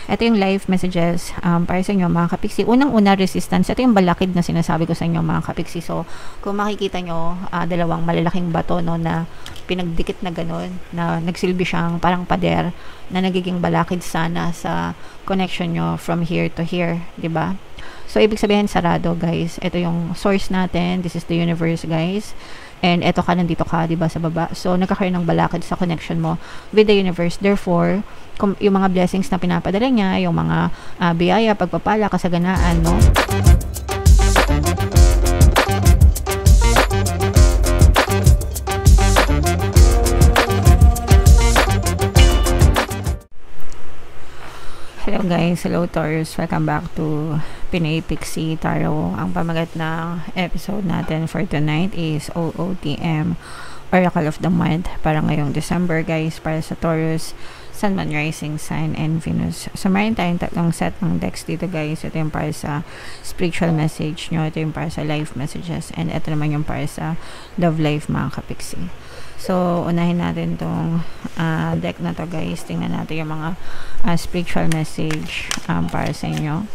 Ito yung live messages para sa inyo mga kapiksi. Unang-una, resistance. Ito yung balakid na sinasabi ko sa inyo mga kapiksi. So, kung makikita nyo, dalawang malalaking bato no, na pinagdikit na ganun, na nagsilbi siyang parang pader, na nagiging balakid sana sa connection nyo from here to here, di ba? So, ibig sabihin, sarado, guys. Ito yung source natin. This is the universe, guys. And eto ka, nandito ka, diba, sa baba. So, nagkakaroon ng balakid sa connection mo with the universe. Therefore, yung mga blessings na pinapadala niya, yung mga biyaya, pagpapala, kasaganaan, no? Hello guys, hello Taurus, welcome back to Pinoy Pixie Tarot. Ang pamagat ng episode natin for tonight is OOTM, Oracle of the Month, para ngayong December guys, para sa Taurus, Sun, Moon, Rising Sign, and Venus. So mayroon tayong tatlong set ng decks dito guys. Ito yung para sa spiritual message nyo, ito yung para sa life messages, and ito naman yung para sa love life mga kapixie. So, unahin natin tong deck na to guys. Tingnan natin yung mga spiritual message para sa inyo.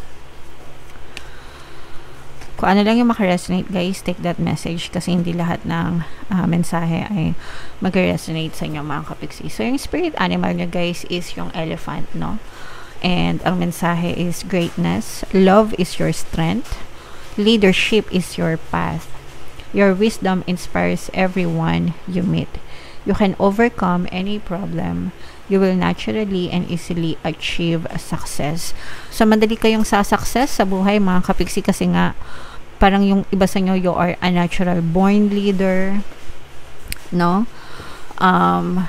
Kung ano lang yung makaresonate guys, take that message kasi hindi lahat ng mensahe ay mag-resonate sa inyo mga kapiksi. So, yung spirit animal nyo guys is yung elephant, no? And ang mensahe is greatness. Love is your strength. Leadership is your path. Your wisdom inspires everyone you meet. You can overcome any problem. You will naturally and easily achieve success. So, madali kayong success sa buhay, mga kapiksi, kasi nga, parang yung iba sa inyo, you are a natural born leader, no?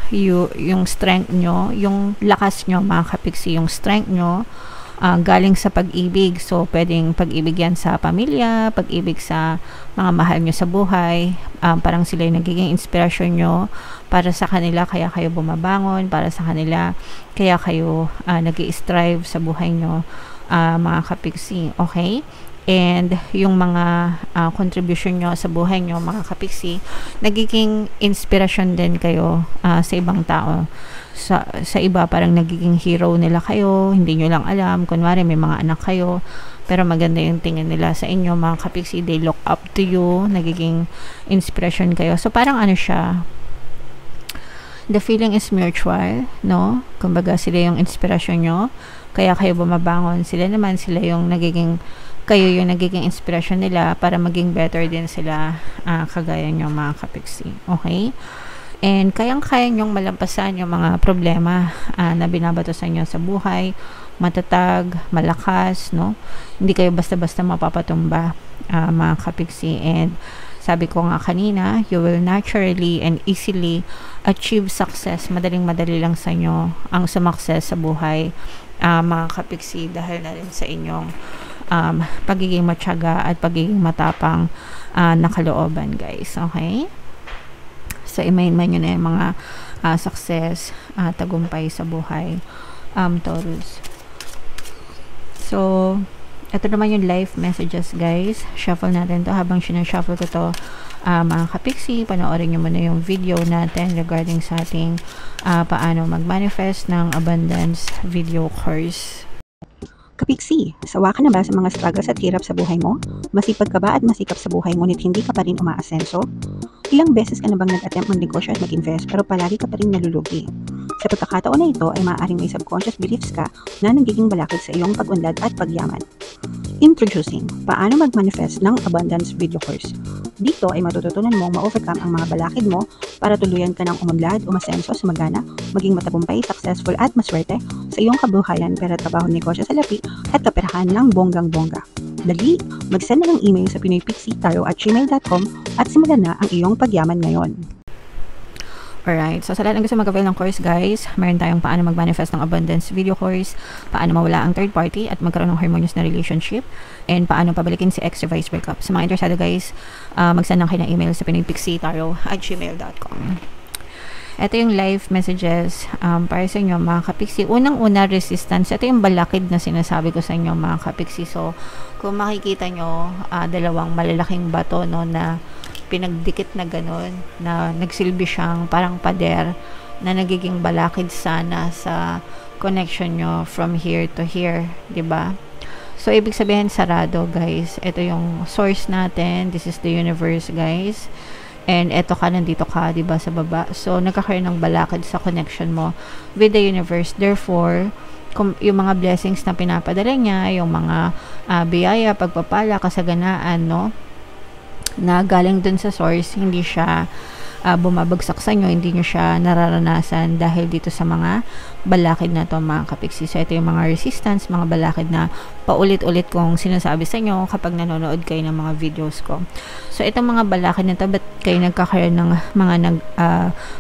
Yung strength nyo, yung lakas nyo, mga kapiksi, yung strength nyo, galing sa pag-ibig. So, pwedeng pag-ibig yan sa pamilya, pag-ibig sa mga mahal nyo sa buhay. Parang sila yung nagiging inspirasyon nyo para sa kanila, kaya kayo bumabangon, para sa kanila, kaya kayo nag-i-strive sa buhay nyo, mga kapiksi. Okay? And yung mga contribution nyo sa buhay nyo, mga kapiksi, nagiging inspirasyon din kayo sa ibang tao. Sa iba, parang nagiging hero nila kayo, hindi nyo lang alam. Kunwari, may mga anak kayo, pero maganda yung tingin nila sa inyo, mga kapiksi. They look up to you, nagiging inspiration kayo. So, parang ano siya, the feeling is mutual, no? Kumbaga, sila yung inspirasyon nyo, kaya kayo bumabangon. Sila naman, kayo yung nagiging inspirasyon nila para maging better din sila, kagaya nyo, mga kapiksi. Okay? And kayang-kaya nyong malampasan yung mga problema na binabato sa inyo sa buhay, matatag, malakas, no? Hindi kayo basta-basta mapapatumba, mga kapiksi. And sabi ko nga kanina, you will naturally and easily achieve success. Madaling-madali lang sa inyo ang sumakses sa buhay, mga kapiksi, dahil na rin sa inyong pagiging matyaga at pagiging matapang na kalooban, guys. Okay? So, imayin-mayin nyo na yung mga success, tagumpay sa buhay, Taurus. So, ito naman yung life messages, guys. Shuffle natin to. Habang sinashuffle ko to, mga kapiksi, panoorin nyo muna yung video natin regarding sa ating paano mag-manifest ng abundance video course. Kapiksi, sawa ka na ba sa mga struggles at hirap sa buhay mo? Masipag ka ba at masikap sa buhay ngunit hindi ka pa rin umaasenso? Ilang beses ka na bang nag-attempt magnegosyo at mag-invest pero palagi ka pa rin nalulugi? Sa pagkakataon na ito ay maaaring may subconscious beliefs ka na nagiging balakid sa iyong pag-unlad at pagyaman. Introducing, paano mag-manifest ng abundance video course. Dito ay matututunan mong ma-overcome ang mga balakid mo para tuluyan ka ng umunlad, umasenso, sumagana, maging matagumpay, successful at maswerte sa iyong kabuhayan, pera, trabaho, negosyo sa lapi at kaperahan ng bonggang-bongga. Dali, mag-send na ng email sa pinoypixie@gmail.com at simulan na ang iyong pagyaman ngayon. Alright, so sa lahat ng gusto mag-avail ng course guys, mayroon tayong paano mag-manifest ng abundance video course, paano mawala ang third party at magkaroon ng harmonious na relationship, and paano pabalikin si ex vice breakup. Sa mga interesado guys, mag-send lang kayo ng email sa pinoypixie@gmail.com. Ito yung live messages para sa inyo mga kapiksi. Unang-una, resistance. Ito yung balakid na sinasabi ko sa inyo mga kapiksi. So, kung makikita nyo, dalawang malalaking bato, no, na pinagdikit na ganun, na nagsilbi siyang parang pader, na nagiging balakid sana sa connection nyo from here to here, 'di ba? So ibig sabihin sarado, guys. Ito yung source natin. This is the universe, guys. And eto ka, nandito ka, 'di ba, sa baba. So nagkakaroon ng balakid sa connection mo with the universe. Therefore, yung mga blessings na pinapadala niya, yung mga biyaya, pagpapala, kasaganaan, no, na galing dun sa source, hindi siya bumabagsak sa inyo, hindi nyo siya nararanasan dahil dito sa mga balakid na to, mga kapiksi. So ito yung mga resistance, mga balakid na paulit-ulit kong sinasabi sa inyo kapag nanonood kayo ng mga videos ko. So itong mga balakid na to, ba't kayo nagkakaroon ng mga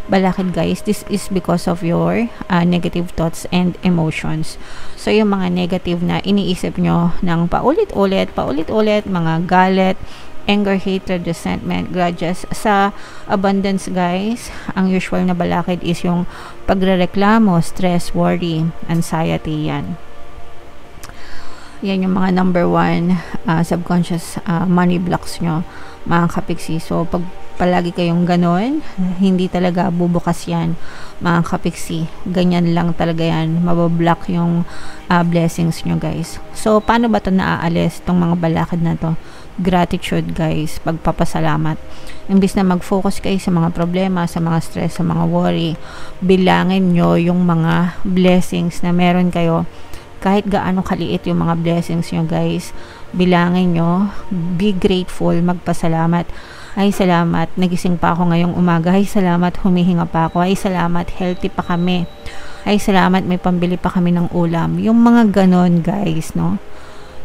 balakid, guys? This is because of your negative thoughts and emotions. So yung mga negative na iniisip nyo ng paulit-ulit, mga galit, anger, hatred, resentment, grudges. Sa abundance, guys, ang usual na balakid is yung pagrereklamo, stress, worry, anxiety, yan. Yan yung mga number 1 subconscious money blocks nyo, mga kapiksi. So, pag palagi kayong ganon, hindi talaga bubukas yan, mga kapiksi. Ganyan lang talaga yan, mabablock yung blessings nyo, guys. So, paano ba ito naaalis, itong mga balakid na to? Gratitude, guys, pagpapasalamat. Imbis na mag-focus kayo sa mga problema, sa mga stress, sa mga worry, bilangin nyo yung mga blessings na meron kayo. Kahit gaano kaliit yung mga blessings nyo, guys, bilangin nyo, be grateful, magpasalamat. Ay, salamat, nagising pa ako ngayong umaga. Ay, salamat, humihinga pa ako. Ay, salamat, healthy pa kami. Ay, salamat, may pambili pa kami ng ulam. Yung mga ganon, guys, no?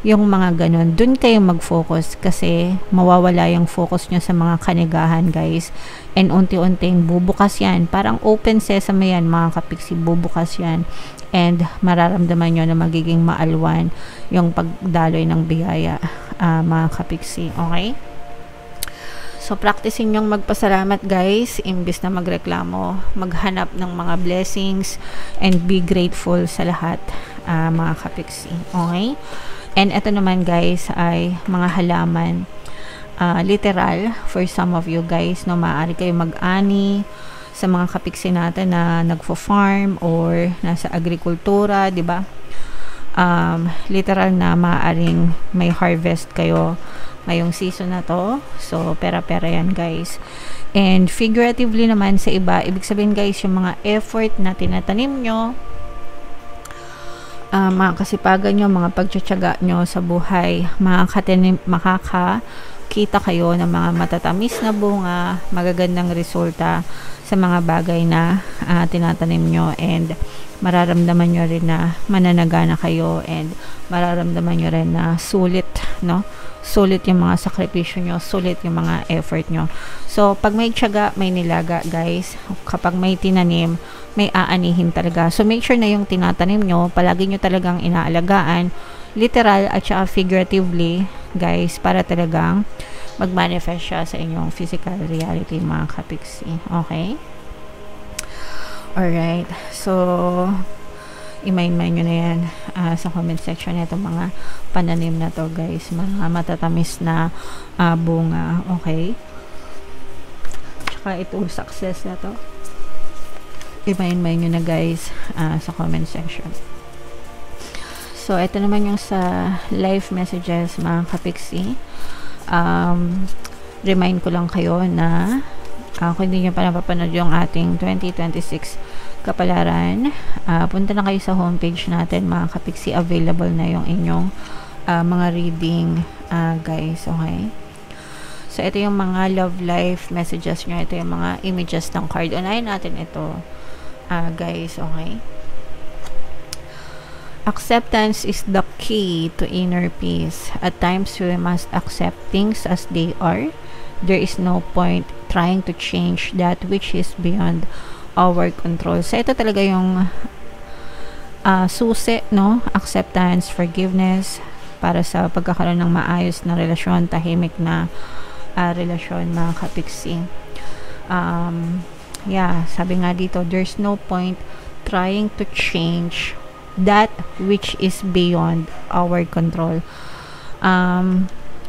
Yung mga ganon, dun kayo mag-focus kasi mawawala yung focus nyo sa mga kanigahan, guys. And unti-unting bubukas yan. Parang open sesame yan, mga kapiksi, bubukas yan. And mararamdaman nyo na magiging maalwan yung pagdaloy ng biyaya, mga kapiksi. Okay? So, practicing yung magpasalamat, guys. Imbis na magreklamo, maghanap ng mga blessings and be grateful sa lahat, mga kapiksi. Okay? And ito naman, guys, ay mga halaman. Literal, for some of you, guys, no, maaari kayo mag-ani sa mga kapiksi natin na nagfo-farm or nasa agrikultura, di ba? Literal na maaaring may harvest kayo ngayong season na to. So, pera-pera yan, guys. And figuratively naman sa iba, ibig sabihin, guys, yung mga effort na tinatanim nyo, mga kasipagan nyo, mga pagtsatsaga nyo sa buhay, makakakita kayo ng mga matatamis na bunga, magagandang resulta sa mga bagay na tinatanim nyo, and mararamdaman nyo rin na mananagana kayo, and mararamdaman nyo rin na sulit, no? Sulit yung mga sakripisyo nyo, sulit yung mga effort nyo. So, pag may tiyaga, may nilaga, guys. Kapag may tinanim, may aanihin talaga. So, make sure na yung tinatanim nyo, palagi nyo talagang inaalagaan, literal at saka figuratively, guys, para talagang mag-manifest siya sa inyong physical reality, mga kapiksi. Okay? Alright. So, i-mind nyo na yan sa comment section na itong mga pananim na to, guys, mga matatamis na bunga. Okay, tsaka itong success na to, i-mind nyo na, guys, sa comment section. So ito naman yung sa life messages, mga kapiksi. Remind ko lang kayo na kung hindi nyo pa napapanood yung ating 2026 kapalaran, punta na kayo sa homepage natin, mga kapiksi. Available na yung inyong mga reading, guys. Okay, so ito yung mga love life messages nyo, ito yung mga images ng card. Unahin natin ito, guys. Okay, acceptance is the key to inner peace. At times we must accept things as they are. There is no point trying to change that which is beyond our control. So ito talaga yung susi, no? Acceptance, forgiveness, para sa pagkakaroon ng maayos na relasyon, tahimik na relasyon, mga kapiksi. Yeah, sabi nga dito, there's no point trying to change that which is beyond our control.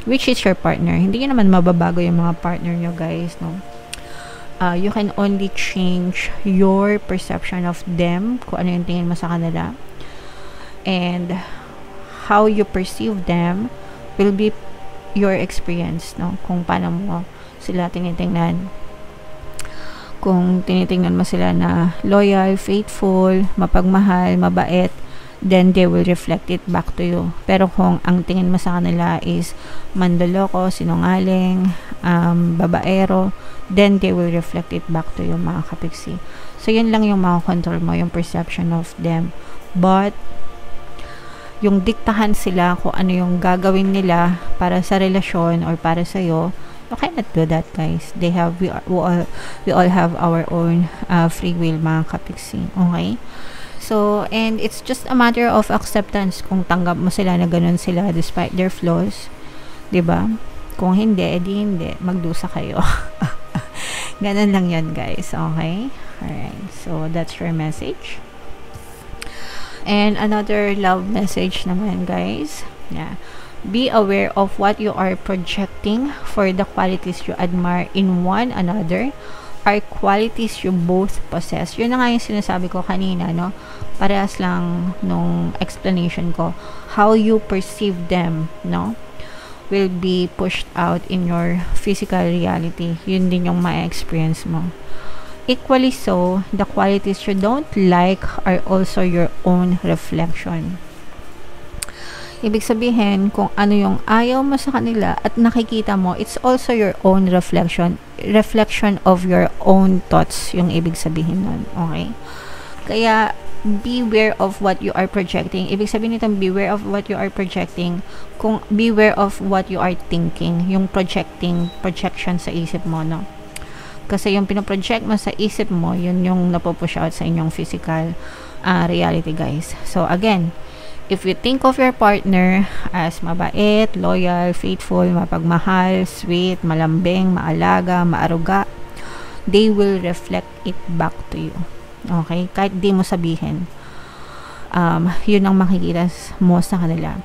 Which is your partner. Hindi nyo naman mababago yung mga partner nyo, guys, no? You can only change your perception of them, kung ano yung tingin mo sa kanila, and how you perceive them will be your experience, no? Kung paano mo sila tinitingnan. Kung tinitingnan mo sila na loyal, faithful, mapagmahal, mabait, then they will reflect it back to you. Pero kung ang tingin mo sa kanila is mandoloko, sinungaling, babaero, then they will reflect it back to you, mga kapiksi. So, yun lang yung makakontrol mo, yung perception of them. But, yung diktahan sila kung ano yung gagawin nila para sa relasyon or para sa'yo, you cannot do that, guys. We all have our own free will, mga kapiksi. Okay? So, and it's just a matter of acceptance kung tanggap mo sila na ganun sila despite their flaws. 'Di ba? Kung hindi, edi hindi. Magdusa kayo. Ganun lang yan, guys. Okay? Alright. So, that's your message. And another love message naman, guys. Yeah. Be aware of what you are projecting, for the qualities you admire in one another are qualities you both possess. Yun na nga yung sinasabi ko kanina, no? Parehas lang nung explanation ko. How you perceive them, no? Will be pushed out in your physical reality. Yun din yung ma-experience mo. Equally so, the qualities you don't like are also your own reflection. Ibig sabihin, kung ano yung ayaw mo sa kanila at nakikita mo, it's also your own reflection. Reflection of your own thoughts, yung ibig sabihin nun. Okay? Kaya, beware of what you are projecting. Ibig sabihin nito, beware of what you are projecting. Kung beware of what you are thinking. Yung projection sa isip mo, no? Kasi yung pinoproject mo sa isip mo, yun yung napupush out sa inyong physical reality, guys. So, again, if you think of your partner as mabait, loyal, faithful, mapagmahal, sweet, malambing, maalaga, maaruga, they will reflect it back to you. Okay? Kahit di mo sabihin. Yun ang makikita mo sa kanila.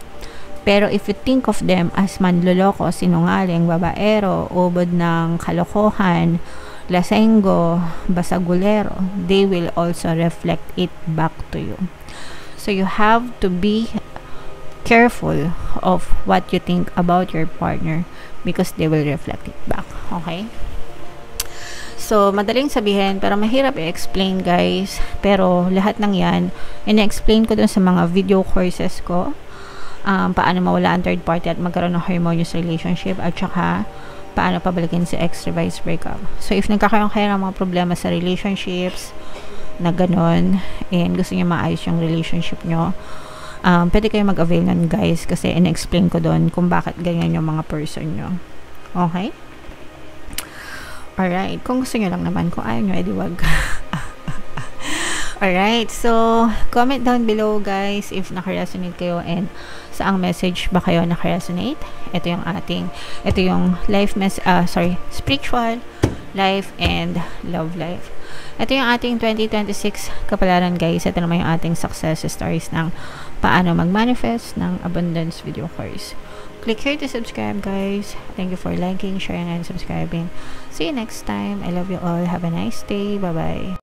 Pero if you think of them as manloloko, sinungaling, babaero, ubod ng kalokohan, lasenggo, basagulero, they will also reflect it back to you. So, you have to be careful of what you think about your partner because they will reflect it back. Okay? So, madaling sabihin, pero mahirap i-explain, guys. Pero, lahat ng yan, ina-explain ko dun sa mga video courses ko. Paano mawala ang third party at magkaroon ng harmonious relationship, at saka, paano pabalikin si ex-revised breakup. So, if nagkakaroon kayo ng mga problema sa relationships, na ganon, and gusto niyo maayos yung relationship nyo, pwede kayo mag-avail nun, guys, kasi in-explain ko doon kung bakit ganyan yung mga person nyo. Okay? Alright. Kung gusto nyo lang naman, kung ayaw nyo, edi wag. Alright. So, comment down below, guys, if naka-resonate kayo and saang message ba kayo naka-resonate. Ito yung spiritual life and love life. Ito yung ating 2026 kapalaran, guys. Ito naman yung ating success stories ng paano mag-manifest ng abundance video course. Click here to subscribe, guys. Thank you for liking, sharing, and subscribing. See you next time. I love you all. Have a nice day. Bye-bye.